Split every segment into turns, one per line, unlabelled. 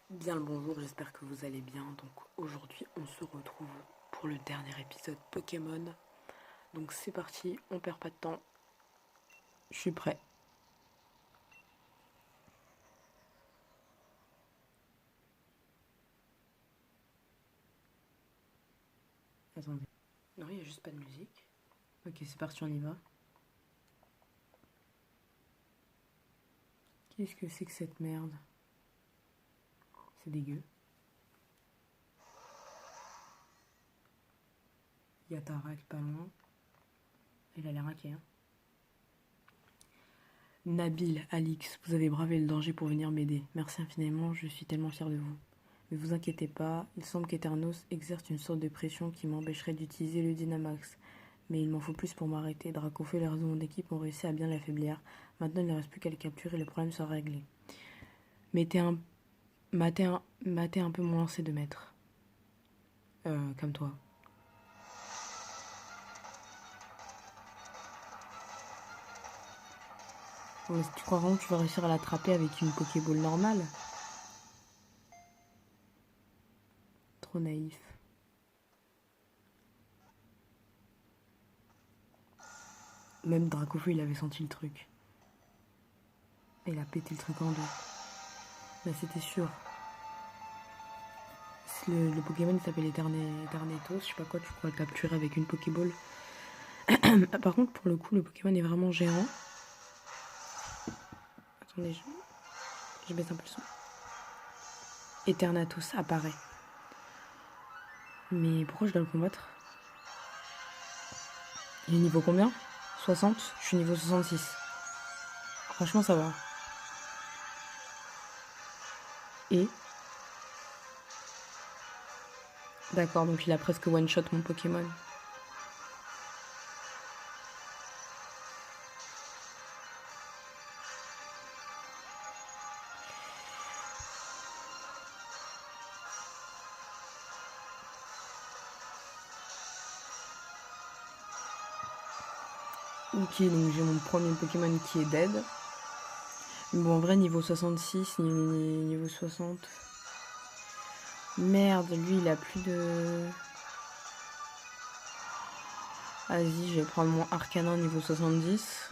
Bien le bonjour, j'espère que vous allez bien. Donc aujourd'hui on se retrouve pour le dernier épisode Pokémon. Donc c'est parti, on perd pas de temps. Je suis prêt. Attendez. Non, il n'y a juste pas de musique. Ok, c'est parti, on y va. Qu'est-ce que c'est que cette merde? C'est dégueu. Il y a Tarak pas loin. Il a l'air inquiet. Hein. Nabil, Alix, vous avez bravé le danger pour venir m'aider. Merci infiniment, je suis tellement fier de vous. Mais vous inquiétez pas, il semble qu'Eternos exerce une sorte de pression qui m'empêcherait d'utiliser le Dynamax. Mais il m'en faut plus pour m'arrêter. Dracofeu et le reste de mon équipe ont réussi à bien l'affaiblir. Maintenant, il ne reste plus qu'à le capturer et le problème sera réglé. Matez un peu mon lancer de maître. Comme toi. Ouais, tu crois vraiment que tu vas réussir à l'attraper avec une Pokéball normale? Trop naïf. Même Dracofeu, il avait senti le truc. Et il a pété le truc en deux. Là, c'était sûr. Le Pokémon il s'appelle Eternatus, je sais pas quoi, tu pourrais le capturer avec une Pokéball. Par contre, pour le coup, le Pokémon est vraiment géant. Attendez, je baisse un peu le son. Eternatus apparaît. Mais pourquoi je dois le combattre? Il est niveau combien? 60? Je suis niveau 66. Franchement, ça va. Et d'accord, donc il a presque one-shot mon Pokémon. Ok, donc j'ai mon premier Pokémon qui est dead. Bon, en vrai, niveau 66, niveau 60. Merde, lui, il a plus de... Vas-y, je vais prendre mon Arcanin niveau 70.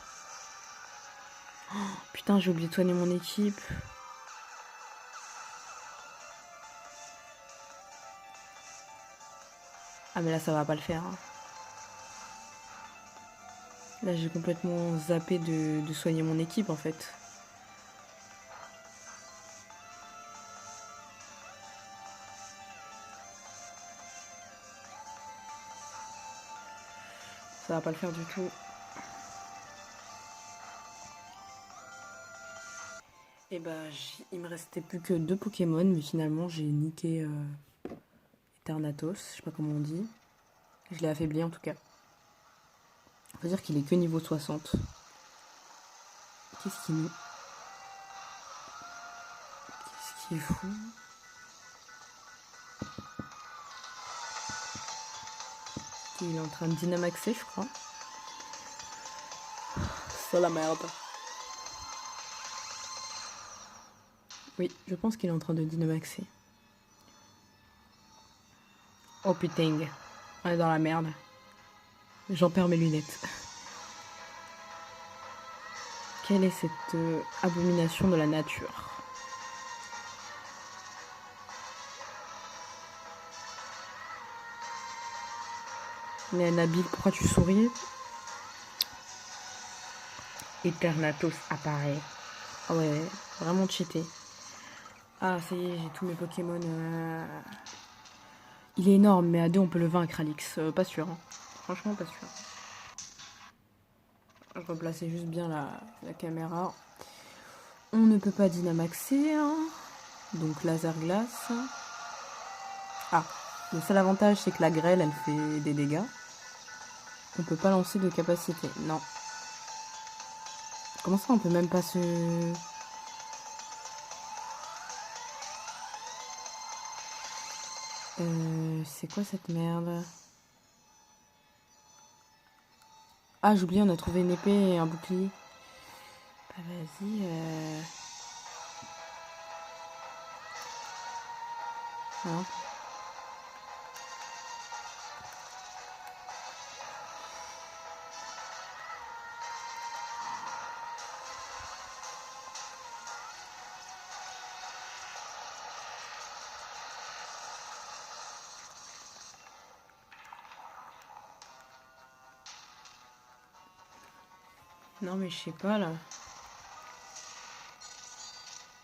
Oh, putain, j'ai oublié de soigner mon équipe. Ah, mais là, ça va pas le faire. Hein. Là, j'ai complètement zappé de soigner mon équipe, en fait. Ça va pas le faire du tout. Et bah, il me restait plus que 2 Pokémon, mais finalement, j'ai niqué Eternatus, je sais pas comment on dit. Je l'ai affaibli, en tout cas. On va dire qu'il est que niveau 60. Qu'est-ce qu'il est fou? Il est en train de dynamaxer, je crois. C'est la merde. Oui, je pense qu'il est en train de dynamaxer. Oh putain, on est dans la merde. J'en perds mes lunettes. Quelle est cette abomination de la nature? Mais Nabil, pourquoi tu souris? Eternatus apparaît. Ah ouais, vraiment cheaté. Ah, ça y est, j'ai tous mes Pokémon. Il est énorme, mais à deux, on peut le vaincre, Alix. Pas sûr. Hein. Franchement, pas sûr. Je replaçais juste bien la caméra. On ne peut pas dynamaxer. Hein. Donc, laser glace. Ah, le seul avantage, c'est que la grêle, elle fait des dégâts. On peut pas lancer de capacité. Non. Comment ça, on peut même pas se... c'est quoi cette merde? Ah, j'ai oublié, on a trouvé une épée et un bouclier. Bah vas-y. Voilà. Non mais je sais pas là.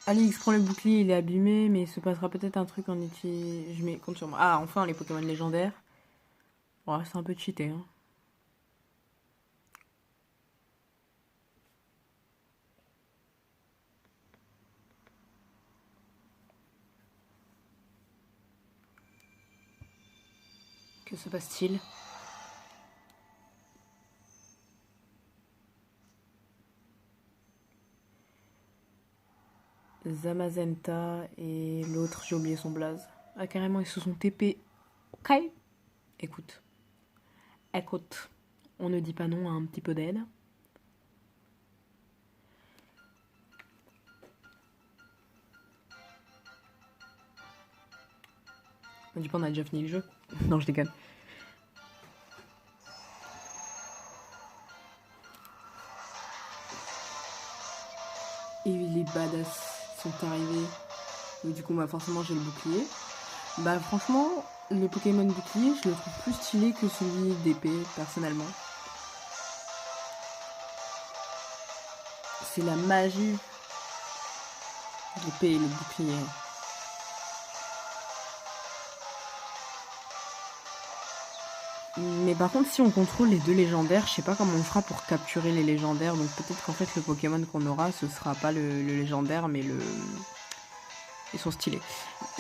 Alix prend le bouclier, il est abîmé, mais il se passera peut-être un truc en utilisant... Je mets compte sur moi. Ah, enfin les Pokémon légendaires. Ouais, c'est un peu cheaté, hein. Que se passe-t-il? Zamazenta et l'autre, j'ai oublié son blaze. Ah, carrément, ils se sont TP. Ok. Écoute. Écoute. On ne dit pas non à un petit peu d'aide. On dit pas on a déjà fini le jeu. Non, je déconne. Et les badass sont arrivés. Donc, du coup, moi, forcément, j'ai le bouclier. Bah, franchement, le Pokémon bouclier, je le trouve plus stylé que celui d'épée, personnellement. C'est la magie de l'épée et le bouclier. Mais par contre, si on contrôle les deux légendaires, je sais pas comment on fera pour capturer les légendaires. Donc peut-être qu'en fait, le Pokémon qu'on aura, ce sera pas le légendaire, mais le... Ils sont stylés.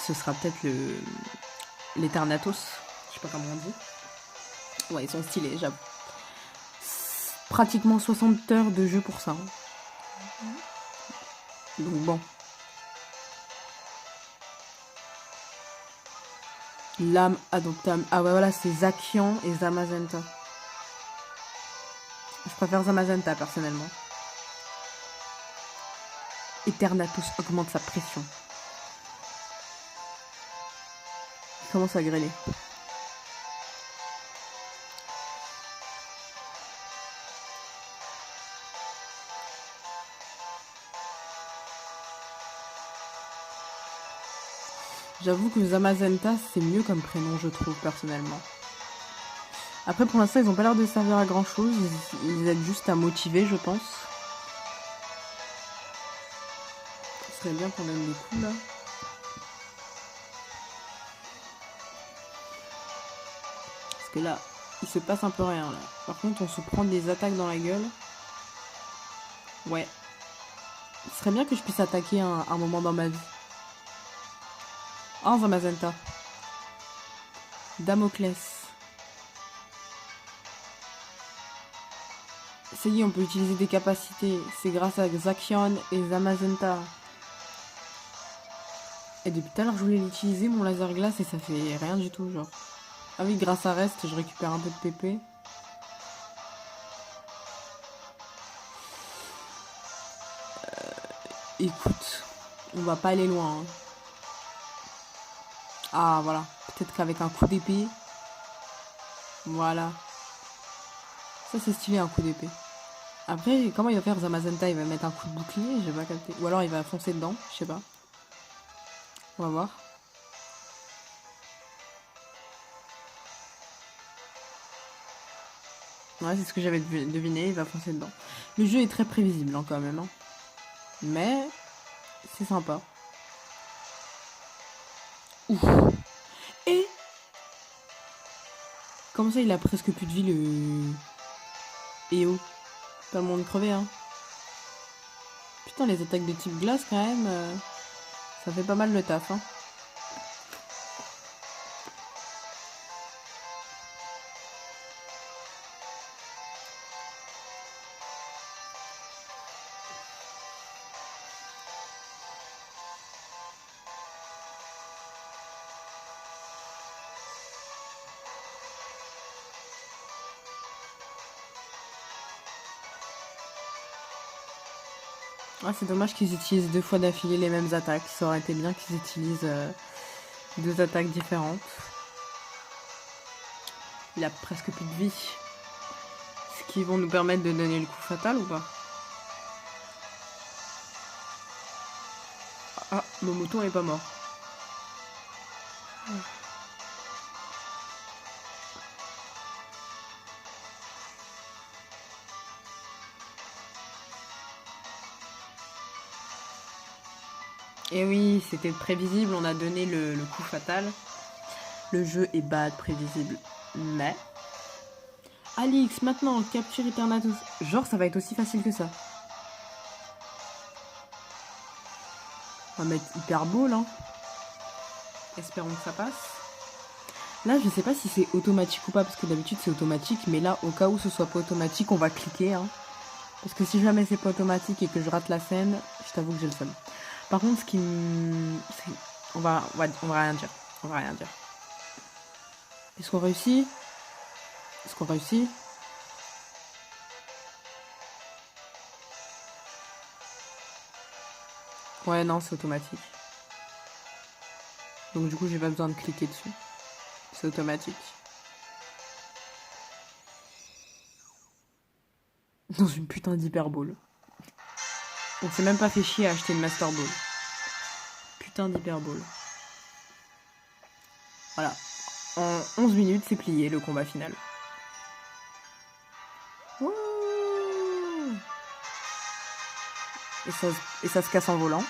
Ce sera peut-être l'Eternatus. Je sais pas comment on dit. Ouais, ils sont stylés, j'avoue. Pratiquement 60 heures de jeu pour ça. Donc bon. Lame adoptable. Ah ouais, voilà, c'est Zacian et Zamazenta. Je préfère Zamazenta, personnellement. Eternatus augmente sa pression. Il commence à grêler. J'avoue que Zamazenta, c'est mieux comme prénom, je trouve, personnellement. Après, pour l'instant, ils ont pas l'air de servir à grand chose. Ils aident juste à motiver, je pense. Ce serait bien qu'on donne des coups, là. Parce que là, il se passe un peu rien, là. Par contre, on se prend des attaques dans la gueule. Ouais. Ce serait bien que je puisse attaquer un moment dans ma vie. Oh, Zamazenta. Damoclès. Ça y est, on peut utiliser des capacités. C'est grâce à Zacian et Zamazenta. Et depuis tout à l'heure, je voulais l'utiliser, mon laser glace, et ça fait rien du tout, genre. Ah oui, grâce à Rest, je récupère un peu de PP. Écoute, on va pas aller loin, hein. Ah, voilà. Peut-être qu'avec un coup d'épée. Voilà. Ça, c'est stylé, un coup d'épée. Après, comment il va faire Zamazenta? Il va mettre un coup de bouclier? J'ai pas capté. Ou alors il va foncer dedans, je sais pas. On va voir. Ouais, c'est ce que j'avais deviné, il va foncer dedans. Le jeu est très prévisible, hein, quand même, hein. Mais c'est sympa. Ouf. Et comme ça, il a presque plus de vie, le EO. Pas le monde crevé, hein. Putain, les attaques de type glace, quand même, ça fait pas mal le taf, hein. Ah, c'est dommage qu'ils utilisent 2 fois d'affilée les mêmes attaques. Ça aurait été bien qu'ils utilisent 2 attaques différentes. Il a presque plus de vie. Est-ce qu'ils vont nous permettre de donner le coup fatal ou pas? Ah, mon mouton est pas mort. Et oui, c'était prévisible, on a donné le coup fatal. Le jeu est bad, prévisible. Mais... Alix, maintenant, capture Eternatus. Genre, ça va être aussi facile que ça. On va mettre hyper beau, là. Espérons que ça passe. Là, je sais pas si c'est automatique ou pas, parce que d'habitude, c'est automatique. Mais là, au cas où ce soit pas automatique, on va cliquer. Hein. Parce que si jamais c'est pas automatique et que je rate la scène, je t'avoue que j'ai le seum. Par contre, ce qui me... On va rien dire. On va rien dire. Est-ce qu'on réussit? Est-ce qu'on réussit? Ouais, non, c'est automatique. Donc du coup, j'ai pas besoin de cliquer dessus. C'est automatique. Dans une putain d'hyperbole. On s'est même pas fait chier à acheter une Master Ball. Putain d'hyperbole. Voilà. En 11 minutes, c'est plié le combat final. Wouh et ça se casse en volant.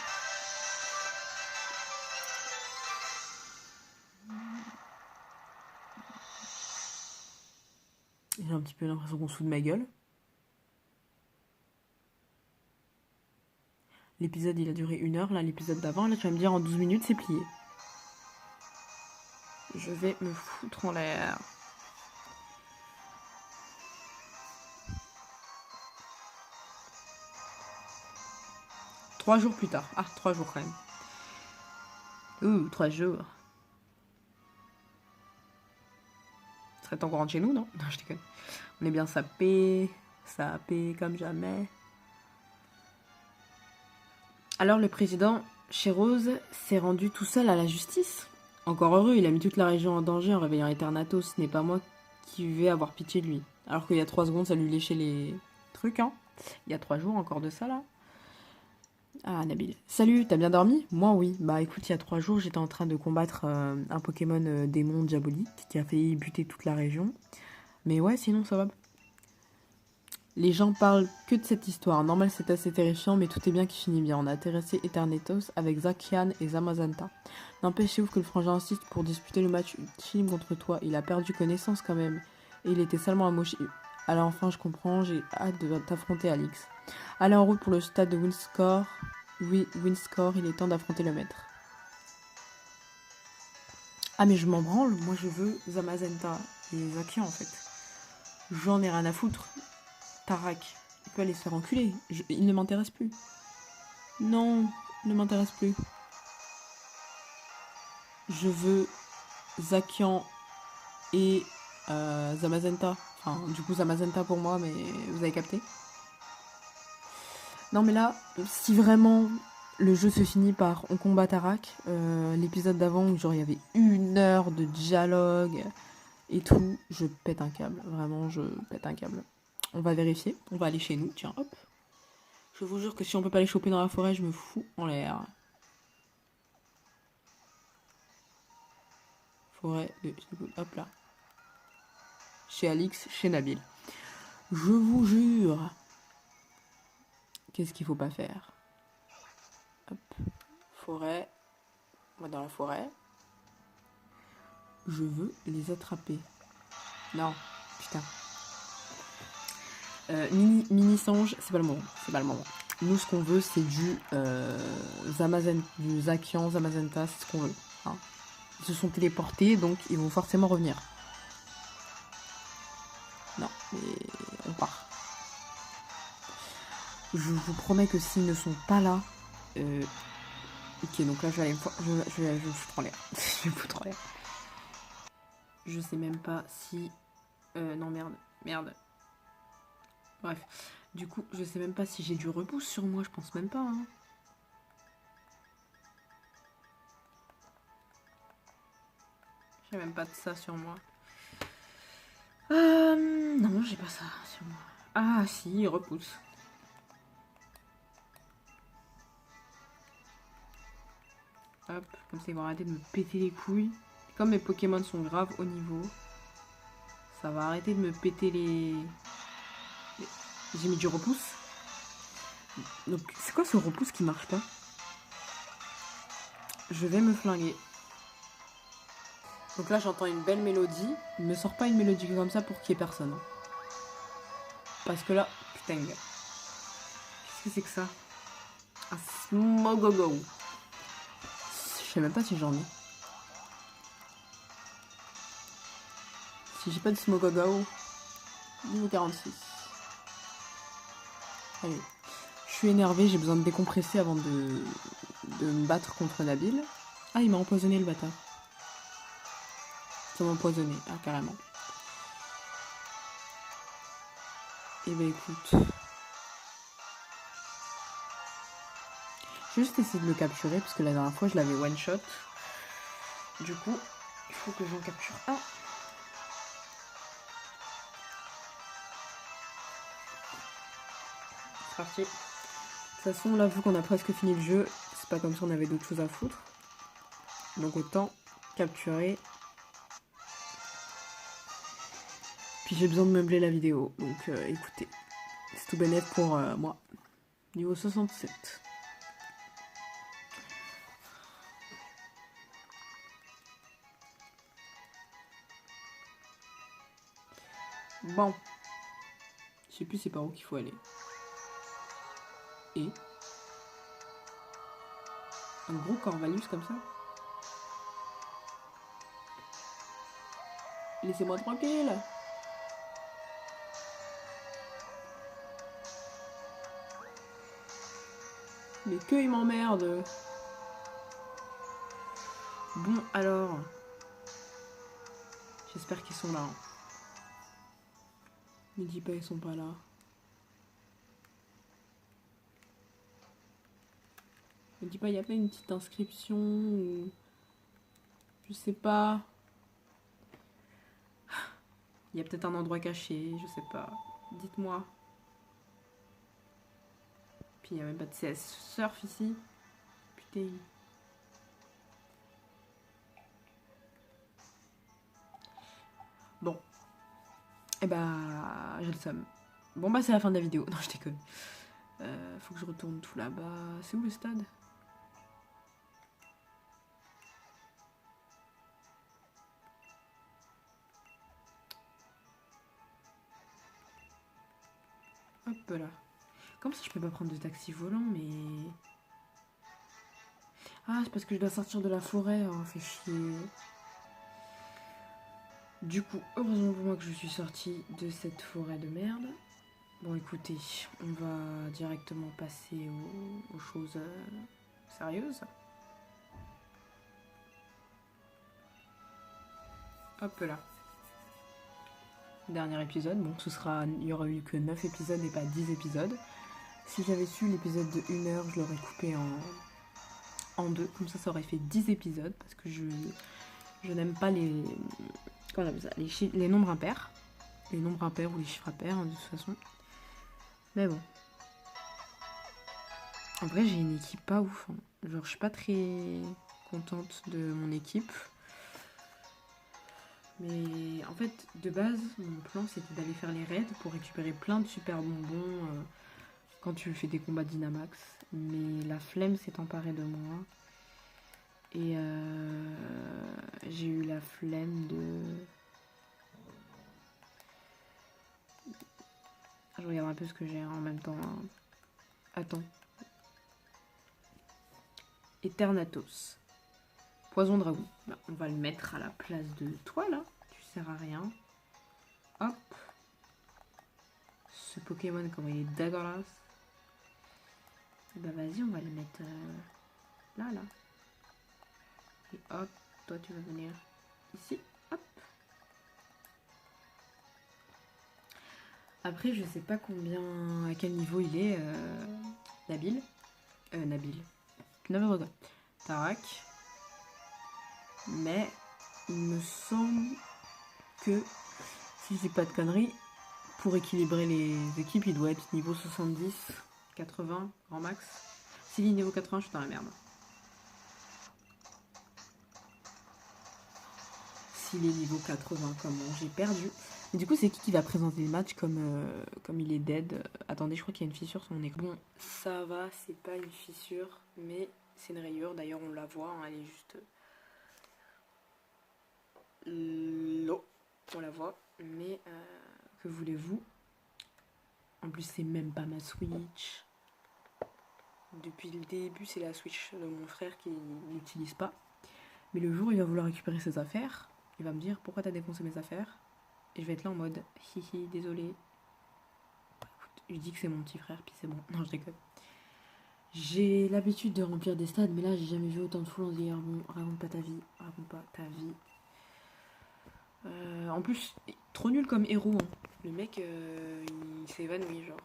J'ai un petit peu l'impression qu'on se fout de ma gueule. L'épisode, il a duré 1 heure. Là, l'épisode d'avant, là, tu vas me dire en 12 minutes, c'est plié. Je vais me foutre en l'air. Trois jours plus tard. Ah, 3 jours quand même. Ouh, 3 jours. Serait encore chez nous, non? Non, je déconne. On est bien sapé comme jamais. Alors le président, chez Rose, s'est rendu tout seul à la justice. Encore heureux, il a mis toute la région en danger en réveillant Eternatus. Ce n'est pas moi qui vais avoir pitié de lui. Alors qu'il y a 3 secondes, ça lui léchait les trucs, hein. Il y a 3 jours encore de ça, là. Ah, Nabil. Salut, t'as bien dormi? Moi, oui. Bah écoute, il y a 3 jours, j'étais en train de combattre un Pokémon démon diabolique qui a failli buter toute la région. Mais ouais, sinon, ça va. Les gens parlent que de cette histoire. Normal, c'est assez terrifiant, mais tout est bien qui finit bien. On a intéressé Eternatus avec Zacian et Zamazenta. N'empêche, c'est ouf que le frangin insiste pour disputer le match ultime contre toi. Il a perdu connaissance quand même. Et il était salement amoché. Alors enfin, je comprends, j'ai hâte de t'affronter, Alix. Allez en route pour le stade de Windscore. Oui, Windscore, il est temps d'affronter le maître. Ah mais je m'en branle, moi je veux Zamazenta et Zacian en fait. J'en ai rien à foutre. Tarak, il peut aller se faire enculer. Il ne m'intéresse plus. Non, il ne m'intéresse plus. Je veux Zacian et Zamazenta. Enfin, du coup, Zamazenta pour moi, mais vous avez capté. Non, mais là, si vraiment le jeu se finit par on combat Tarak, l'épisode d'avant où genre il y avait 1 heure de dialogue et tout, je pète un câble. Vraiment, je pète un câble. On va vérifier. On va aller chez nous. Tiens, hop. Je vous jure que si on peut pas les choper dans la forêt, je me fous en l'air. Forêt de... Hop là. Chez Alix, chez Nabil. Je vous jure. Qu'est-ce qu'il faut pas faire? Hop. Forêt. On va dans la forêt. Je veux les attraper. Non. Putain. Mini singe, c'est pas le moment. C'est pas le moment. Nous, ce qu'on veut, c'est du du Zacian, Zamazenta, c'est ce qu'on veut. Hein. Ils se sont téléportés, donc ils vont forcément revenir. Non, mais on part. Je vous promets que s'ils ne sont pas là... Ok, donc là, je vais aller me foutre en l'air. Je vais me foutre en l'air. Je sais même pas si... non, merde. Bref. Du coup, je sais même pas si j'ai du reboost sur moi. Je pense même pas, hein. J'ai même pas de ça sur moi. Non, j'ai pas ça sur moi. Ah si, il repousse. Hop, comme ça ils vont arrêter de me péter les couilles. Comme mes Pokémon sont grave haut niveau, ça va arrêter de me péter les... J'ai mis du repousse. Donc c'est quoi ce repousse qui marche pas? Je vais me flinguer. Donc là j'entends une belle mélodie. Il me sort pas une mélodie comme ça pour qu'il y ait personne. Parce que là, putain. Qu'est-ce que c'est que ça? Un Smogogo. Je sais même pas si j'en ai. Si j'ai pas de Smogogo, niveau 46. Allez. Je suis énervée, j'ai besoin de décompresser avant de me battre contre Nabil. Ah, il m'a empoisonné le bâtard. Ça m'a empoisonné, ah carrément. Et bah écoute. Je vais juste essayer de le capturer parce que la dernière fois je l'avais one shot. Du coup, il faut que j'en capture un. C'est parti. De toute façon, là, vu qu'on a presque fini le jeu, c'est pas comme si on avait d'autres choses à foutre. Donc autant capturer. Puis j'ai besoin de meubler la vidéo. Donc écoutez, c'est tout bénef pour moi. Niveau 67. Bon. Je sais plus c'est par où qu'il faut aller. Et un gros Corvalus comme ça. Laissez-moi tranquille. Mais que il m'emmerde. Bon alors. J'espère qu'ils sont là. Ne dis pas ils sont pas là. Ne dis pas il y a pas une petite inscription ou... Je sais pas. Il y a peut-être un endroit caché, je sais pas. Dites-moi. Puis il n'y a même pas de CS surf ici. Putain. Bon. Et bah, j'ai le seum. Bon bah c'est la fin de la vidéo. Non, je déconne. Faut que je retourne tout là-bas. C'est où le stade? Hop là. Comment ça je peux pas prendre de taxi volant, mais... Ah, c'est parce que je dois sortir de la forêt. Oh, fait chier. Du coup, heureusement pour moi que je suis sortie de cette forêt de merde. Bon, écoutez, on va directement passer aux choses sérieuses. Hop là. Dernier épisode. Bon, il y aura eu que 9 épisodes et pas 10 épisodes. Si j'avais su l'épisode de 1 heure, je l'aurais coupé en deux. Comme ça aurait fait 10 épisodes. Parce que je n'aime pas les... Comment on appelle ça, les nombres impairs. Les nombres impairs ou les chiffres impairs, hein, de toute façon. Mais bon. En vrai, j'ai une équipe pas ouf. Hein. Genre, je suis pas très contente de mon équipe. Mais en fait, de base, mon plan, c'était d'aller faire les raids pour récupérer plein de super bonbons quand tu fais des combats Dynamax. Mais la flemme s'est emparée de moi. Et j'ai eu la flemme de... Je regarde un peu ce que j'ai en même temps. Hein. Attends. Eternatus. Poison dragon. Bah, on va le mettre à la place de toi, là. Tu sers à rien. Hop. Ce Pokémon, comment il est dégueulasse. Bah vas-y, on va le mettre là, là. Et hop, toi tu vas venir ici. Hop. Après, je sais pas à quel niveau il est, Nabil. Nabil. Tarak. Mais il me semble que, si je dis pas de conneries, pour équilibrer les équipes, il doit être niveau 70, 80, grand max. S'il est niveau 80, je suis dans la merde. S'il est niveau 80, comment j'ai perdu. Mais du coup, c'est qui va présenter le match comme il est dead? Attendez, je crois qu'il y a une fissure sur mon écran. Bon, ça va, c'est pas une fissure, mais c'est une rayure. D'ailleurs, on la voit, hein, elle est juste là. On la voit, mais que voulez-vous? En plus, c'est même pas ma Switch. Depuis le début, c'est la Switch de mon frère qui n'utilise pas. Mais le jour où il va vouloir récupérer ses affaires, il va me dire pourquoi t'as défoncé mes affaires. Et je vais être là en mode hihi, désolé. Écoute, je dis que c'est mon petit frère, puis c'est bon. Non, je déconne. J'ai l'habitude de remplir des stades, mais là, j'ai jamais vu autant de foule en dire bon, raconte pas ta vie, raconte pas ta vie. En plus, trop nul comme héros. Hein. Le mec, il s'est évanoui, genre.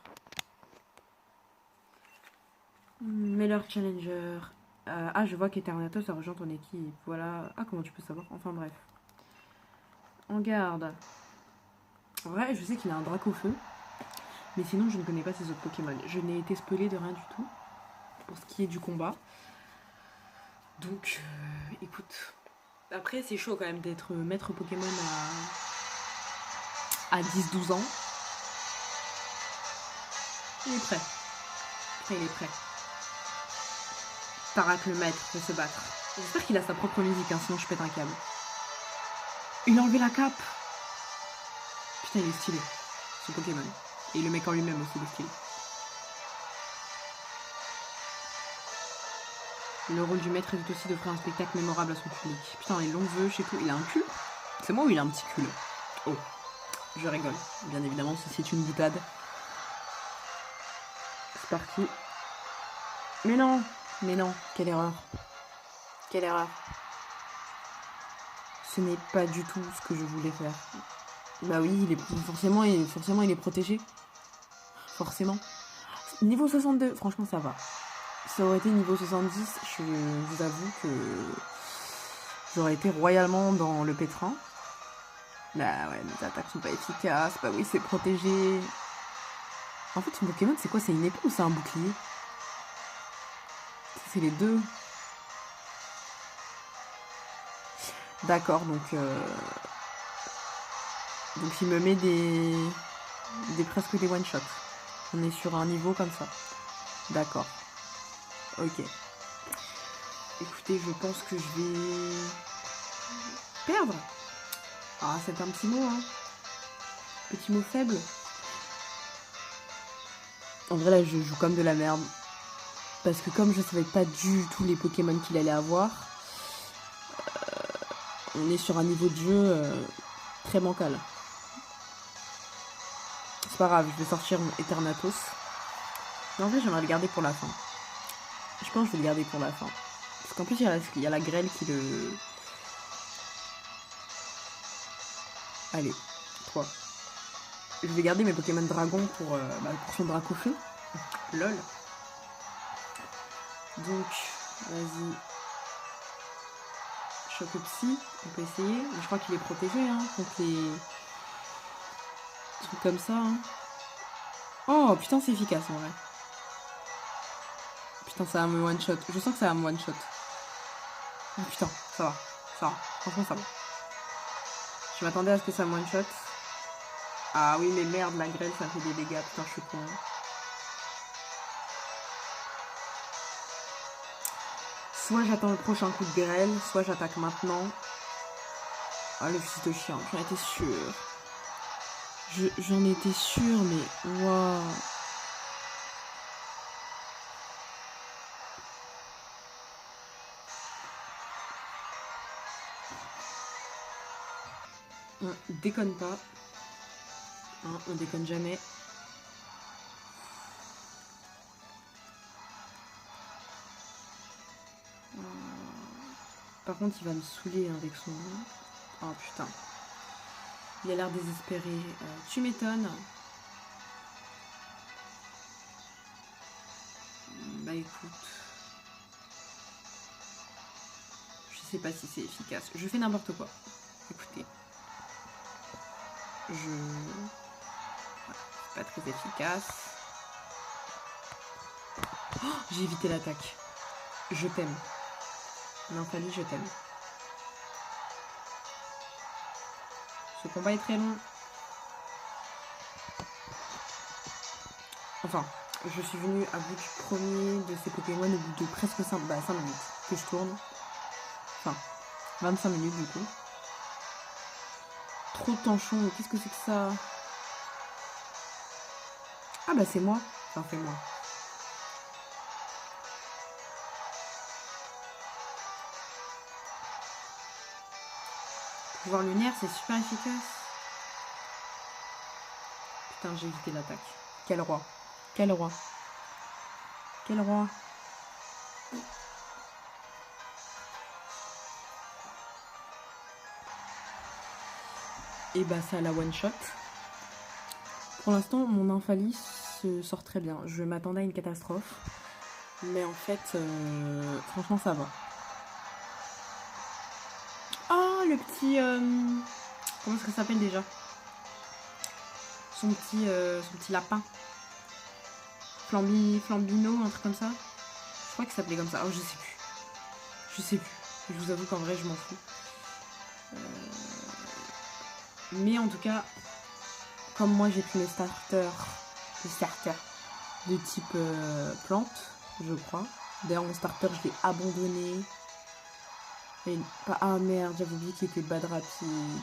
Meilleur challenger. Je vois qu'Eternatus a rejoint ton équipe. Voilà. Ah, comment tu peux savoir? Enfin, bref. En garde. En vrai, je sais qu'il a un Dracofeu. Mais sinon, je ne connais pas ses autres Pokémon. Je n'ai été spoilé de rien du tout. Pour ce qui est du combat. Donc, écoute. Après, c'est chaud quand même d'être maître Pokémon à 10-12 ans. Il est prêt. Putain, il est prêt. Tarak le maître veut se battre. J'espère qu'il a sa propre musique, hein, sinon je pète un câble. Il a enlevé la cape. Putain, il est stylé, ce Pokémon. Et le mec en lui-même aussi, il est stylé. Le rôle du maître est aussi d'offrir un spectacle mémorable à son public. Putain, les longs vœux, je sais tout. Il a un cul? C'est moi ou il a un petit cul? Oh, je rigole. Bien évidemment, ceci est une boutade. C'est parti. Mais non, quelle erreur. Quelle erreur. Ce n'est pas du tout ce que je voulais faire. Bah oui, forcément, il est protégé. Forcément. Niveau 62, franchement, ça va. Ça aurait été niveau 70, je vous avoue que j'aurais été royalement dans le pétrin. Bah ouais, mes attaques sont pas efficaces. Bah oui, c'est protégé. En fait, son Pokémon, c'est quoi? C'est une épée ou c'est un bouclier? C'est les deux. D'accord, donc il me met presque des one-shots. On est sur un niveau comme ça. D'accord. Ok. Écoutez, je pense que je vais perdre. Ah, c'est un petit mot, hein. Petit mot faible. En vrai, là, je joue comme de la merde. Parce que comme je savais pas du tout les Pokémon qu'il allait avoir, on est sur un niveau de jeu très bancal. C'est pas grave, je vais sortir mon Eternatus. Mais en vrai, j'aimerais le garder pour la fin. Je pense que je vais le garder pour la fin. Parce qu'en plus, il y a la grêle qui le... Allez, 3. Je vais garder mes Pokémon Dragon pour son Dracofeu. Lol. Donc, vas-y. Chocopsy, on peut essayer. Mais je crois qu'il est protégé, hein, contre les trucs comme ça. Hein. Oh, putain, c'est efficace, en vrai. Putain, ça va me one-shot. Je sens que ça va me one-shot. Oh, putain, ça va. Ça va. Franchement, ça va. Je m'attendais à ce que ça me one-shot. Ah oui, mais merde, la grêle, ça fait des dégâts. Putain, je suis con. Soit j'attends le prochain coup de grêle, soit j'attaque maintenant. Ah, le fils de chien, j'en étais sûre. J'en étais sûre, mais waouh. On déconne pas. Hein, on déconne jamais. Par contre, il va me saouler avec son... Oh putain. Il a l'air désespéré. Tu m'étonnes. Bah écoute. Je
sais pas si c'est efficace. Je fais n'importe quoi. Écoutez. Voilà, c'est pas très efficace. Oh, j'ai évité l'attaque. Je t'aime. Nymphalie, je t'aime. Ce combat est très long. Enfin, je suis venue à bout du premier de ces Pokémon au bout de presque 5 minutes que je tourne. Enfin, 25 minutes du coup. Trop de tanchons, mais qu'est-ce que c'est que ça? Ah bah c'est moi. Enfin, c'est moi. Pouvoir lunaire, c'est super efficace. Putain, j'ai évité l'attaque. Quel roi. Quel roi. Quel roi. Et bah ça la one shot. Pour l'instant, mon Nymphalie se sort très bien. Je m'attendais à une catastrophe. Mais en fait, franchement, ça va. Oh, le petit... comment est-ce que ça s'appelle déjà? Son petit lapin. Flambino, un truc comme ça. Je crois qu'il s'appelait comme ça. Oh, je sais plus. Je sais plus. Je vous avoue qu'en vrai, je m'en fous. Mais en tout cas, comme moi, j'ai pris le starter de type plante, je crois. D'ailleurs, mon starter, je l'ai abandonné. Et... Ah merde, j'avais oublié qu'il était bas de rapide.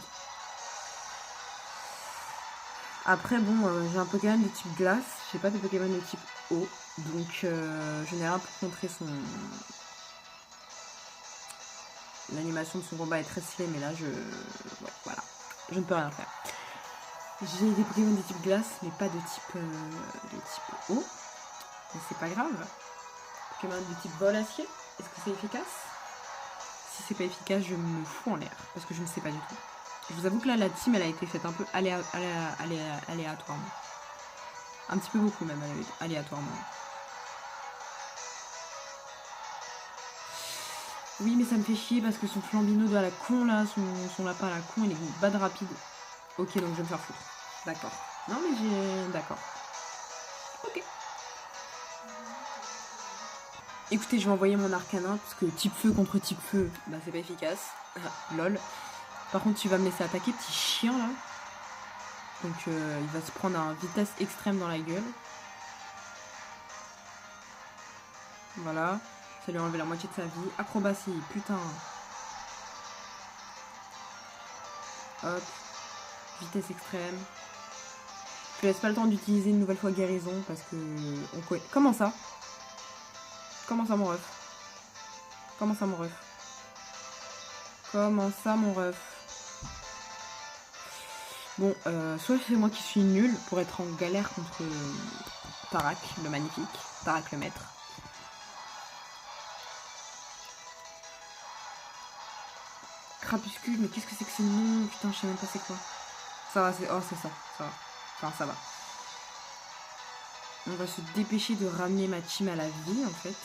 Après, bon, j'ai un Pokémon de type glace. J'ai pas de Pokémon de type eau. Donc, je n'ai rien pour contrer son... L'animation de son combat est très stylée, mais là, ouais, voilà. Je ne peux rien faire. J'ai des Pokémon de type glace, mais pas de type eau. Mais c'est pas grave. Pokémon de type vol acier, est-ce que c'est efficace? Si c'est pas efficace, je me fous en l'air, parce que je ne sais pas du tout. Je vous avoue que là, la team, elle a été faite un peu aléatoirement. Un petit peu beaucoup même, aléatoirement. Oui, mais ça me fait chier parce que son Flambino de la con, là, son lapin à la con, il est bas de rapide. Ok, donc je vais me faire foutre. D'accord. Non, mais j'ai... D'accord. Ok. Écoutez, je vais envoyer mon Arcanin, parce que type feu contre type feu, bah c'est pas efficace. Lol. Par contre, tu vas me laisser attaquer, petit chien, là. Donc, il va se prendre à vitesse extrême dans la gueule. Voilà. Ça lui a enlevé la moitié de sa vie. Acrobatie, putain. Hop. Vitesse extrême. Je laisse pas le temps d'utiliser une nouvelle fois guérison parce que... Comment ça? Comment ça, mon ref? Comment ça, mon ref? Comment ça, mon ref? Bon, soit c'est moi qui suis nulle pour être en galère contre Tarak, le magnifique. Tarak, le maître. Crapuscule, mais qu'est-ce que c'est que ce nom? Putain, je sais même pas c'est quoi. Ça va, c'est... Oh, c'est ça, ça va. Enfin, ça va. On va se dépêcher de ramener ma team à la vie, en fait.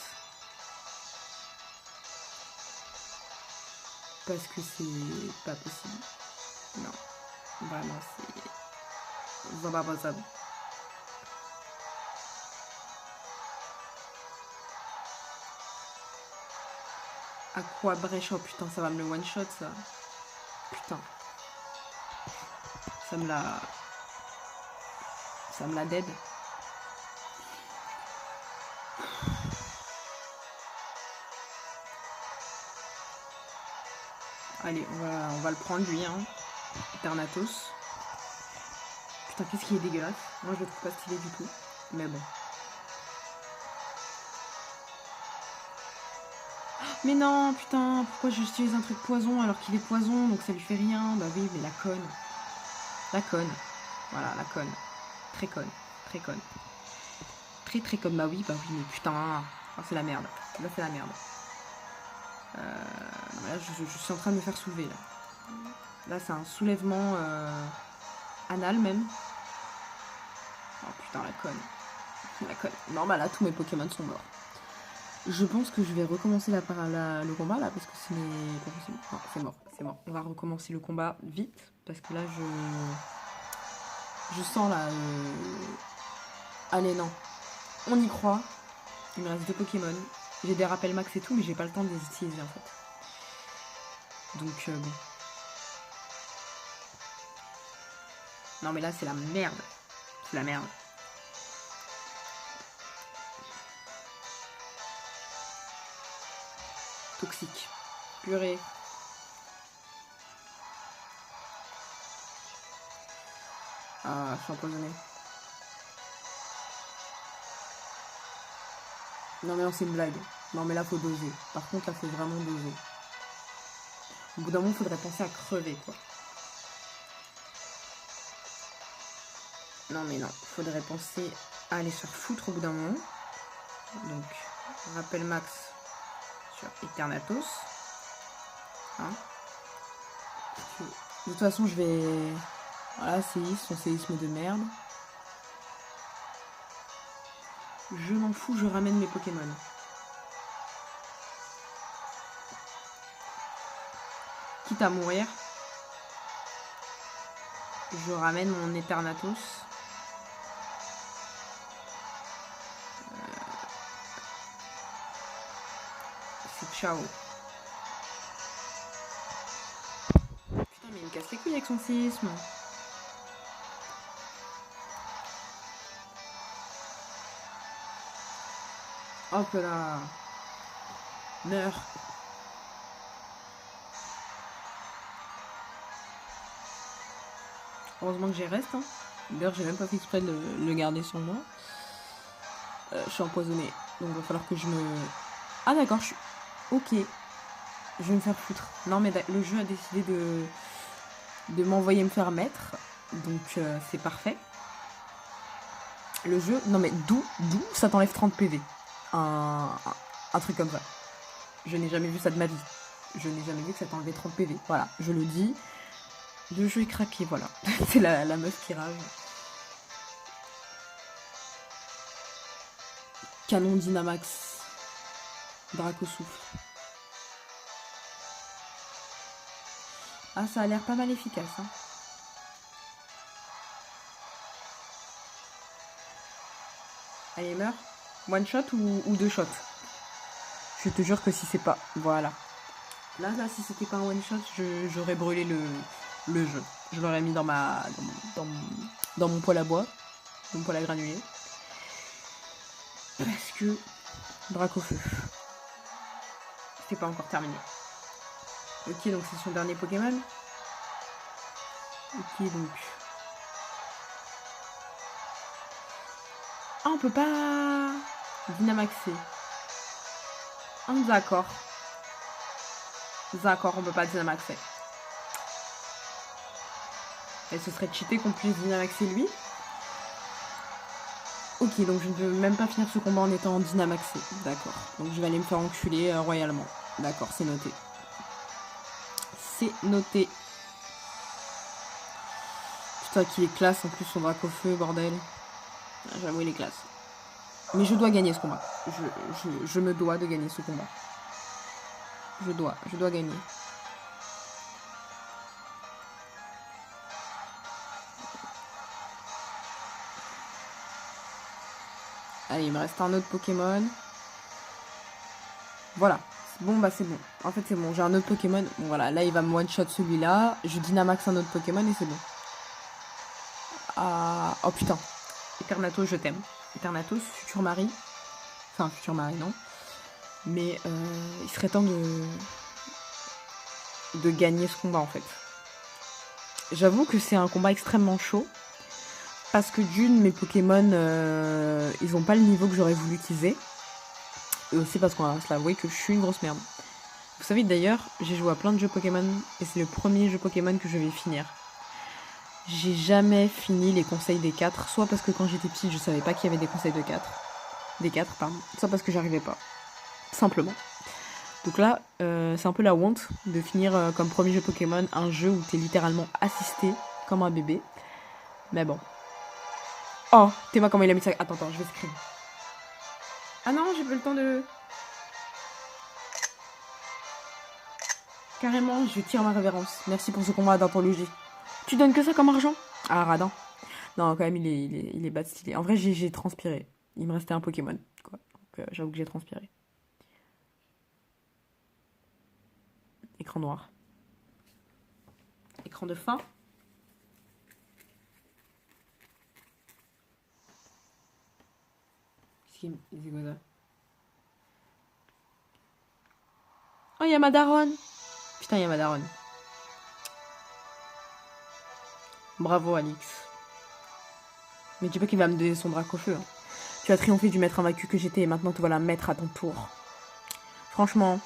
Parce que c'est pas possible. Non. Vraiment, c'est pas possible. Aqua brèche, oh putain, ça va me le one shot ça. Putain. Ça me la dead. Allez, on va le prendre lui, hein. Eternatus. Putain, qu'est-ce qui est dégueulasse. Moi, je le trouve pas stylé du tout. Mais bon. Mais non, putain, pourquoi j'utilise un truc poison alors qu'il est poison, donc ça lui fait rien. Bah oui, mais la conne. La conne. Voilà, la conne. Très conne. Très conne. Très très conne. Bah oui, mais putain. Oh, c'est la merde. Là, c'est la merde. Là, je suis en train de me faire soulever, là. Là, c'est un soulèvement anal, même. Oh, putain, la conne. La conne. Normal, là, tous mes Pokémon sont morts. Je pense que je vais recommencer le combat là parce que ce n'est pas possible. Non, c'est mort, c'est mort. On va recommencer le combat vite parce que là je sens là. Allez non, on y croit. Il me reste 2 Pokémon. J'ai des rappels max et tout, mais j'ai pas le temps de les utiliser en fait. Donc bon. Non mais là c'est la merde. C'est la merde. Toxique. Purée. Ah, je suis empoisonnée. Non mais non, c'est une blague. Non mais là faut doser. Par contre là faut vraiment doser. Au bout d'un moment, il faudrait penser à crever quoi. Non mais non, faudrait penser à aller se faire foutre au bout d'un moment. Donc, rappel max sur Eternatus. Hein. De toute façon, je vais... Voilà, son séisme de merde. Je m'en fous, je ramène mes Pokémon. Quitte à mourir, je ramène mon Eternatus. C'est ciao. Putain, mais il me casse les couilles avec son séisme. Hop là. Meurs. Heureusement que j'y reste. Hein. D'ailleurs, j'ai même pas fait exprès de le garder sur moi. Je suis empoisonnée. Donc, il va falloir que je me... Ah d'accord, je suis... Ok. Je vais me faire foutre. Non, mais le jeu a décidé de m'envoyer me faire mettre. Donc, c'est parfait. Le jeu... Non, mais d'où ça t'enlève 30 PV. Un truc comme ça. Je n'ai jamais vu ça de ma vie. Je n'ai jamais vu que ça t'enlevait 30 PV. Voilà, je le dis. Le jeu est craqué, voilà. C'est la meuf qui rage. Canon Dynamax. Dracosouffle. Ah, ça a l'air pas mal efficace. Hein. Allez, meurs. One shot ou 2 shots. Je te jure que si c'est pas... Voilà. Là, si c'était pas un one shot, j'aurais brûlé le jeu. Je l'aurais mis dans mon poêle à bois. Mon poêle à granulés. Parce que... Dracofeu. C'est pas encore terminé. Ok, donc c'est son dernier Pokémon. Ok, donc... Ah, on peut pas... Dynamaxer. Ah, d'accord. D'accord, on peut pas Dynamaxer. Et ce serait cheaté qu'on puisse Dynamaxer lui. Ok, donc je ne peux même pas finir ce combat en étant Dynamaxé. D'accord. Donc je vais aller me faire enculer royalement. D'accord, c'est noté. C'est noté. Putain, qu'il est classe en plus son Dracofeu, bordel. J'avoue, il est classe. Mais je dois gagner ce combat. Je me dois de gagner ce combat. Je dois gagner. Allez, il me reste un autre Pokémon. Voilà. Bon, bah c'est bon. En fait, c'est bon. J'ai un autre Pokémon. Bon, voilà. Là, il va me one-shot celui-là. Je Dynamax un autre Pokémon et c'est bon. Ah... Oh, putain. Eternatus, je t'aime. Eternatus, futur mari. Enfin, futur mari, non. Mais il serait temps de gagner ce combat, en fait. J'avoue que c'est un combat extrêmement chaud. Parce que d'une, mes Pokémon, ils ont pas le niveau que j'aurais voulu utiliser. Et aussi parce qu'on va se l'avouer que je suis une grosse merde. Vous savez d'ailleurs, j'ai joué à plein de jeux Pokémon et c'est le premier jeu Pokémon que je vais finir. J'ai jamais fini les conseils des 4, soit parce que quand j'étais petite, je savais pas qu'il y avait des conseils de 4. Des 4, pardon. Soit parce que j'arrivais pas. Simplement. Donc là, c'est un peu la honte de finir comme premier jeu Pokémon un jeu où t'es littéralement assisté comme un bébé. Mais bon. Oh, t'es moi comment il a mis ça. Attends, je vais scream. Ah non, j'ai pas le temps de... Carrément, je tire ma révérence. Merci pour ce combat d'anthologie. Tu donnes que ça comme argent? Ah, radin. Non, quand même, il est bas de stylé. En vrai, j'ai transpiré. Il me restait un Pokémon, quoi. Donc, j'avoue que j'ai transpiré. Écran noir. Écran de fin. C'est quoi ça? Oh, il y a ma daronne. Putain, il y a ma daronne. Bravo, Alix. Mais dis pas qu'il va me donner son drac au feu. Hein. Tu as triomphé du maître invaincu que j'étais et maintenant tu vas la mettre à ton tour. Franchement,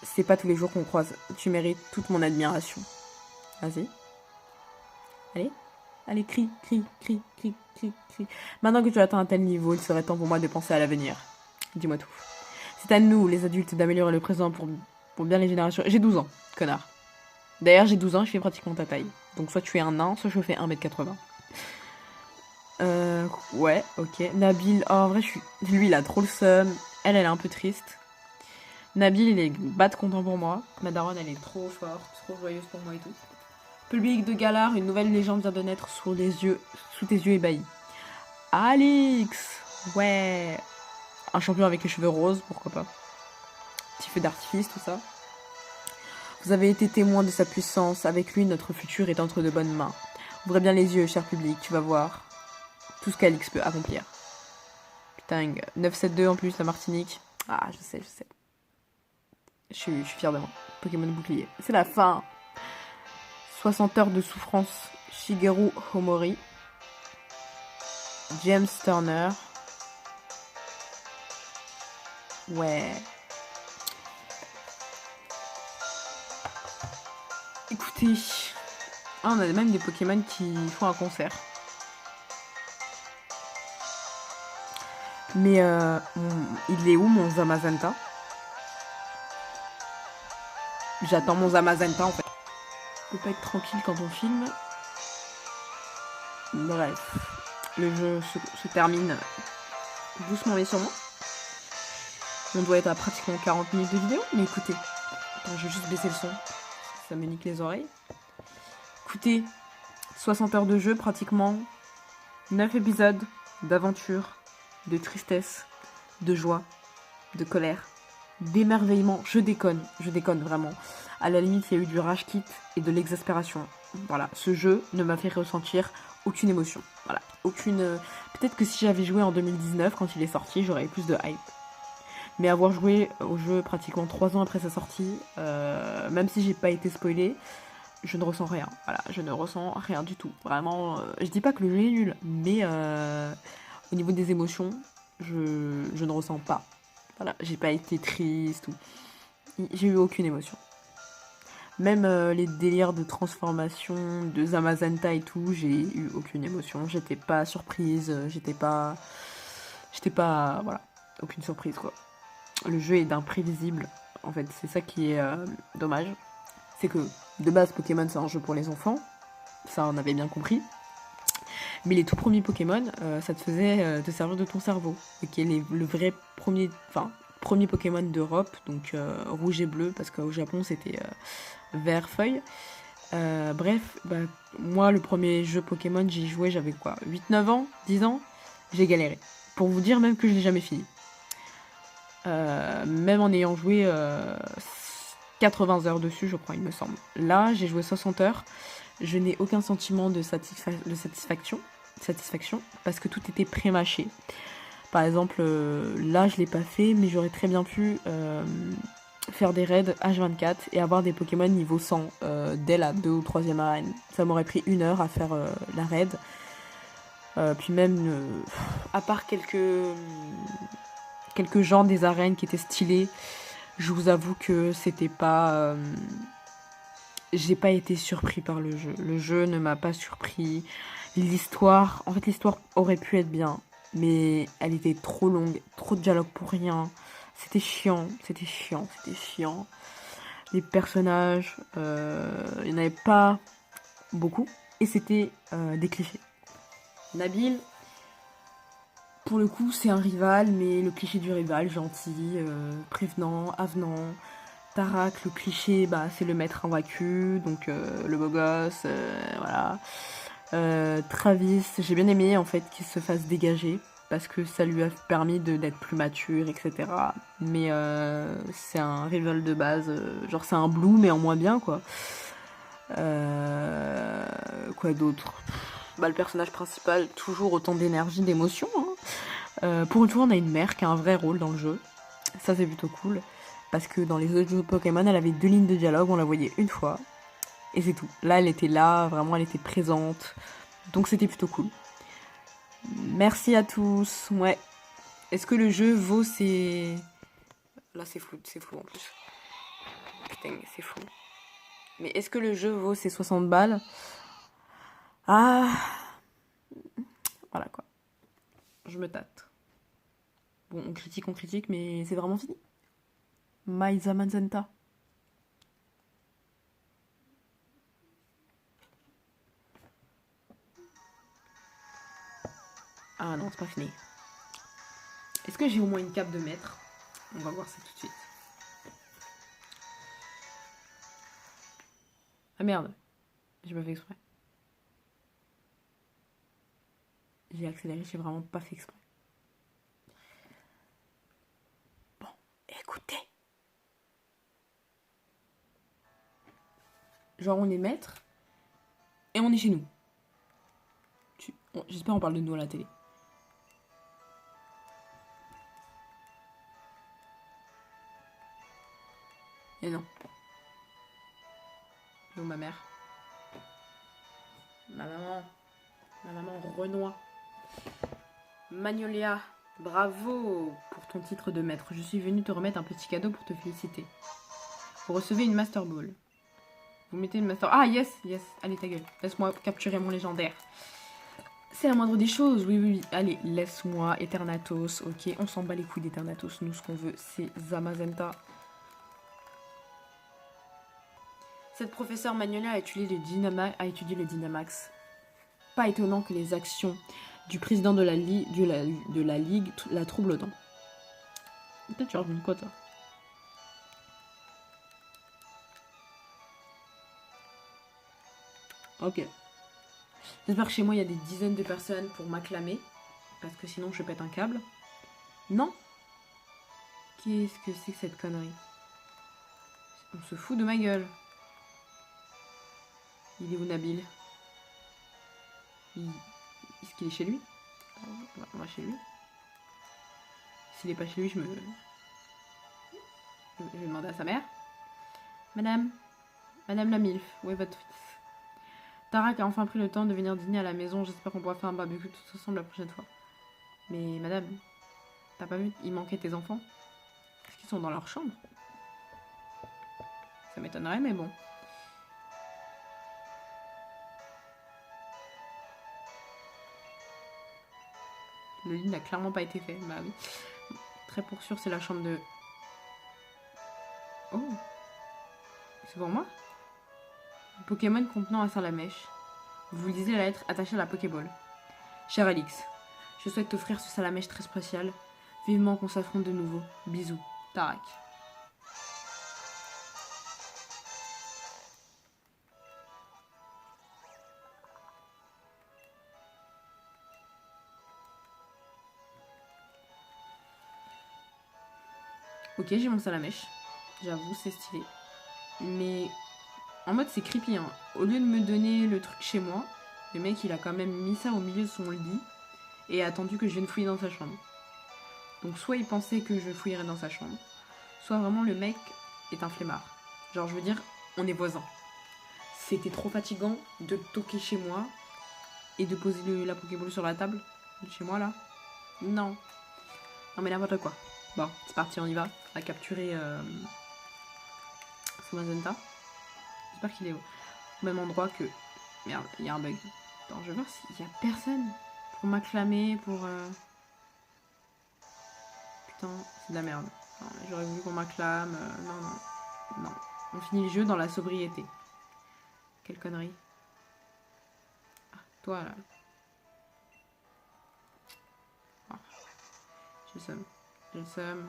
c'est pas tous les jours qu'on croise. Tu mérites toute mon admiration. Vas-y. Allez. Allez, crie, crie, crie, crie, crie, crie. Maintenant que tu as atteint un tel niveau, il serait temps pour moi de penser à l'avenir. Dis-moi tout. C'est à nous, les adultes, d'améliorer le présent pour bien les générations. J'ai 12 ans, connard. D'ailleurs, j'ai 12 ans, je fais pratiquement ta taille. Donc soit tu es un nain, soit je fais 1m80. Ouais, ok. Nabil, oh, en vrai, lui, il a trop le seum. Elle est un peu triste. Nabil, il est bad content pour moi. Ma daronne, elle est trop forte, trop joyeuse pour moi et tout. Public de Galar, une nouvelle légende vient de naître sous tes yeux ébahis. Alix, ouais. Un champion avec les cheveux roses, pourquoi pas. Petit feu d'artifice, tout ça. Vous avez été témoin de sa puissance. Avec lui, notre futur est entre de bonnes mains. Ouvrez bien les yeux, cher public, tu vas voir tout ce qu'Alix peut accomplir. Putain, 9-7-2 en plus, la Martinique. Ah, je sais. Je suis fière de moi. Pokémon bouclier. C'est la fin. 60 heures de souffrance. Shigeru Homori. James Turner. Ouais. Écoutez. Ah, on a même des Pokémon qui font un concert. Mais il est où mon Zamazenta? J'attends mon Zamazenta en fait. On peut pas être tranquille quand on filme. Bref. Le jeu se termine doucement mais sûrement. On doit être à pratiquement 40 minutes de vidéo. Mais écoutez. Attends, je vais juste baisser le son. Ça me nique les oreilles. Écoutez. 60 heures de jeu pratiquement. 9 épisodes d'aventure, de tristesse, de joie, de colère, d'émerveillement. Je déconne vraiment. À la limite, il y a eu du rage kit et de l'exaspération. Voilà, ce jeu ne m'a fait ressentir aucune émotion. Voilà, aucune. Peut-être que si j'avais joué en 2019 quand il est sorti, j'aurais eu plus de hype. Mais avoir joué au jeu pratiquement 3 ans après sa sortie, même si j'ai pas été spoilé, je ne ressens rien. Voilà, je ne ressens rien du tout. Vraiment, je dis pas que le jeu est nul, mais au niveau des émotions, je ne ressens pas. Voilà, j'ai pas été triste ou j'ai eu aucune émotion. Même les délires de transformation de Zamazenta et tout, j'ai eu aucune émotion. J'étais pas surprise, j'étais pas voilà, aucune surprise quoi. Le jeu est d'imprévisible. En fait, c'est ça qui est dommage. C'est que de base Pokémon c'est un jeu pour les enfants, ça on avait bien compris. Mais les tout premiers Pokémon, ça te faisait te servir de ton cerveau. Ok, le vrai premier Pokémon d'Europe, donc rouge et bleu, parce qu'au Japon c'était vert feuille. Bref, moi le premier jeu Pokémon j'y jouais, j'avais quoi, 8-9 ans, 10 ans, j'ai galéré. Pour vous dire même que je l'ai jamais fini. Même en ayant joué 80 heures dessus, je crois, il me semble. Là, j'ai joué 60 heures. Je n'ai aucun sentiment de satisfaction, parce que tout était pré-mâché. Par exemple, là, je l'ai pas fait, mais j'aurais très bien pu faire des raids H24 et avoir des Pokémon niveau 100 dès la 2 ou 3e arène. Ça m'aurait pris 1 heure à faire la raid. Puis même, à part quelques gens des arènes qui étaient stylés, je vous avoue que c'était pas... j'ai pas été surpris par le jeu. Le jeu ne m'a pas surpris. L'histoire aurait pu être bien, mais elle était trop longue, trop de dialogue pour rien. C'était chiant. Les personnages, il n'y en avait pas beaucoup, et c'était des clichés. Nabil, pour le coup, c'est un rival, mais le cliché du rival, gentil, prévenant, avenant, Tarak, le cliché, bah, c'est le maître invaincu, donc le beau gosse, voilà. Travis, j'ai bien aimé en fait qu'il se fasse dégager parce que ça lui a permis d'être plus mature, etc. Mais c'est un rival de base, genre c'est un Blue mais en moins bien quoi. Quoi d'autre? Bah, le personnage principal, toujours autant d'énergie, d'émotion. Hein. Pour une fois, on a une mère qui a un vrai rôle dans le jeu. Ça, c'est plutôt cool. Parce que dans les autres jeux Pokémon, elle avait 2 lignes de dialogue, on la voyait une fois. Et c'est tout. Là, elle était là, vraiment, elle était présente. Donc, c'était plutôt cool. Merci à tous. Ouais. Est-ce que le jeu vaut ses... Là, c'est flou en plus. Putain, c'est flou. Mais est-ce que le jeu vaut ses 60 balles? Ah... Voilà, quoi. Je me tâte. Bon, on critique, mais c'est vraiment fini. Maiza Mazenta. Ah non, c'est pas fini. Est-ce que j'ai au moins une cape de maître? On va voir ça tout de suite. Ah merde, j'ai pas fait exprès. J'ai accéléré, j'ai vraiment pas fait exprès. Bon, écoutez. Genre on est maître et on est chez nous. J'espère on parle de nous à la télé. Et non. Et où ma mère? Ma maman Renoir. Magnolia, bravo pour ton titre de maître. Je suis venue te remettre un petit cadeau pour te féliciter. Vous recevez une Master Ball. Vous mettez une Master... Ah yes. Allez ta gueule. Laisse-moi capturer mon légendaire. C'est la moindre des choses, oui. Allez, laisse-moi, Eternatus, ok. On s'en bat les couilles d'Eternatus. Nous, ce qu'on veut, c'est Zamazenta. Cette professeure Magnolia a étudié le Dynamax. Pas étonnant que les actions du président de la Ligue la troublent autant. Peut-être tu racontes quoi, toi? Ok. J'espère que chez moi, il y a des dizaines de personnes pour m'acclamer. Parce que sinon, je pète un câble. Non. Qu'est-ce que c'est que cette connerie? On se fout de ma gueule. Il est où Nabil? Est-ce qu'il est chez lui? On va chez lui. S'il est pas chez lui, je vais demander à sa mère. Madame la MILF, où est votre fils? Tarak a enfin pris le temps de venir dîner à la maison. J'espère qu'on pourra faire un barbecue tous ensemble la prochaine fois. Mais madame, t'as pas vu? Il manquait tes enfants. Est-ce qu'ils sont dans leur chambre? Ça m'étonnerait, mais bon. Le lit n'a clairement pas été fait. Bah oui. Très pour sûr, c'est la chambre de... Oh. C'est pour moi? Pokémon contenant un salamèche. Vous lisez la lettre attachée à la Pokéball. Cher Alix, je souhaite t'offrir ce salamèche très spécial. Vivement qu'on s'affronte de nouveau. Bisous. Tarak. Ok, j'ai mon salamèche. J'avoue, c'est stylé. Mais en mode, c'est creepy. Hein. Au lieu de me donner le truc chez moi, le mec, il a quand même mis ça au milieu de son lit et a attendu que je vienne fouiller dans sa chambre. Donc soit il pensait que je fouillerais dans sa chambre, soit vraiment le mec est un flemmard. Genre, je veux dire, on est voisins. C'était trop fatigant de toquer chez moi et de poser la Pokéball sur la table chez moi, là. Non. Non, mais n'importe quoi. Bon, c'est parti, on y va. On va capturer Zamazenta. J'espère qu'il est au même endroit que... Merde, il y a un bug. Attends, je vais voir s'il y a personne pour m'acclamer, pour... Putain, c'est de la merde. J'aurais voulu qu'on m'acclame. Non. On finit le jeu dans la sobriété. Quelle connerie. Ah, toi, là. Oh. J'ai le seum.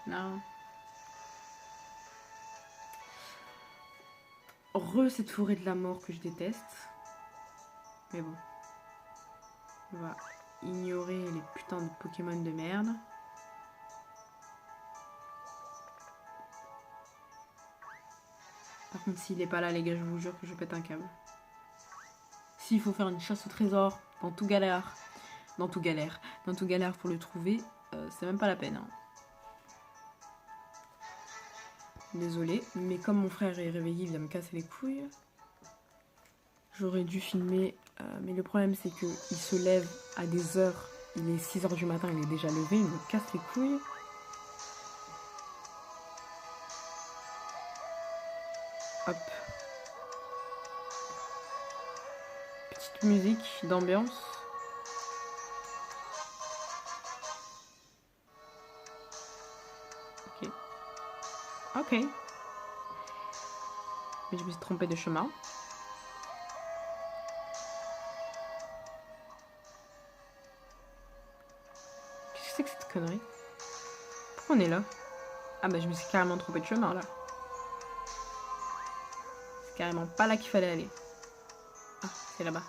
Non. cette forêt de la mort que je déteste. Mais bon. On va ignorer les putains de Pokémon de merde. Par contre, s'il est pas là, les gars, je vous jure que je pète un câble. S'il faut faire une chasse au trésor dans tout galère pour le trouver, c'est même pas la peine. Hein. Désolée, mais comme mon frère est réveillé, il vient me casser les couilles. J'aurais dû filmer, mais le problème c'est qu'il se lève à des heures. Il est 6h du matin, il est déjà levé, il me casse les couilles. Hop. Petite musique d'ambiance. Ok. Ok. Mais je me suis trompée de chemin. Qu'est-ce que c'est que cette connerie? Pourquoi on est là? Ah bah je me suis carrément trompée de chemin là. C'est carrément pas là qu'il fallait aller. Ah, c'est là-bas.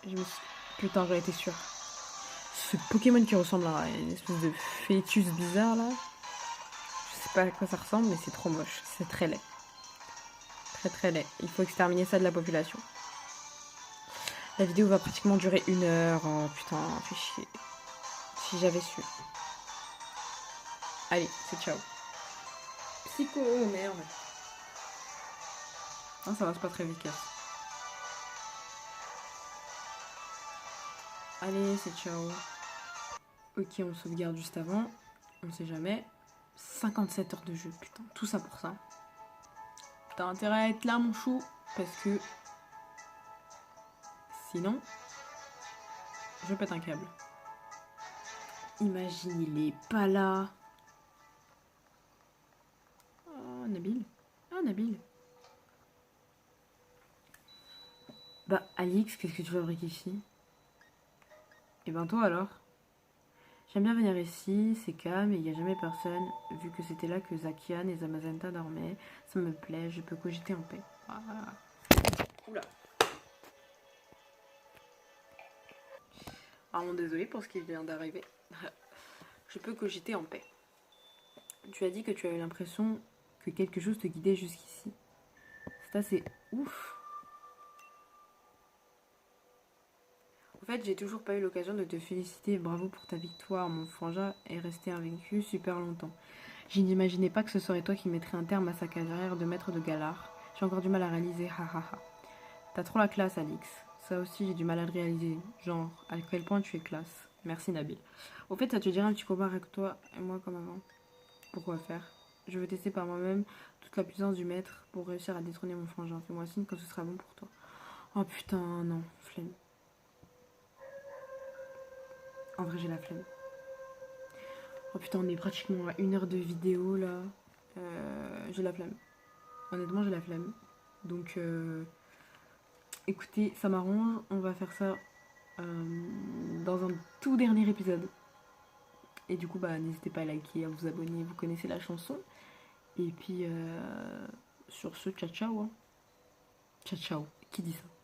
Je me suis... Putain, j'aurais été sûre. Ce Pokémon qui ressemble à une espèce de fœtus bizarre là. Je sais pas à quoi ça ressemble, mais c'est trop moche. C'est très laid. Très très laid. Il faut exterminer ça de la population. La vidéo va pratiquement durer 1 heure. Oh putain, fais chier. Si j'avais su. Allez, c'est ciao. Psycho, oh merde. Non, ça va, c'est pas très efficace. Allez, c'est ciao. Ok, on sauvegarde juste avant. On sait jamais. 57 heures de jeu, putain. Tout ça pour ça. T'as intérêt à être là, mon chou. Parce que... sinon... je pète un câble. Imagine, il est pas là. Oh, Nabil. Ah, Nabil. Bah, Alix, qu'est-ce que tu fabriques ici? Et ben toi alors? J'aime bien venir ici, c'est calme et il n'y a jamais personne. Vu que c'était là que Zacian et Zamazenta dormaient, ça me plaît, je peux cogiter en paix. Voilà. Oula. Vraiment désolée pour ce qui vient d'arriver. Je peux cogiter en paix. Tu as dit que tu as eu l'impression que quelque chose te guidait jusqu'ici. C'est assez ouf. En fait, j'ai toujours pas eu l'occasion de te féliciter. Bravo pour ta victoire. Mon frangin est resté invaincu super longtemps. Je n'imaginais pas que ce serait toi qui mettrais un terme à sa carrière de maître de Galar. J'ai encore du mal à réaliser. Ha. T'as trop la classe, Alix. Ça aussi, j'ai du mal à le réaliser. Genre, à quel point tu es classe. Merci, Nabil. Au fait, ça te dirait un petit combat avec toi et moi comme avant? Pourquoi faire? Je veux tester par moi-même toute la puissance du maître pour réussir à détrôner mon frangin. Fais-moi signe quand ce sera bon pour toi. Oh putain, non, flemme. En vrai, j'ai la flemme. Oh putain, on est pratiquement à 1 heure de vidéo là. J'ai la flemme. Honnêtement, j'ai la flemme. Donc, écoutez, ça m'arrange. On va faire ça dans un tout dernier épisode. Et du coup, bah, n'hésitez pas à liker, à vous abonner. Vous connaissez la chanson. Et puis, sur ce, ciao ciao. Hein. Ciao ciao. Qui dit ça?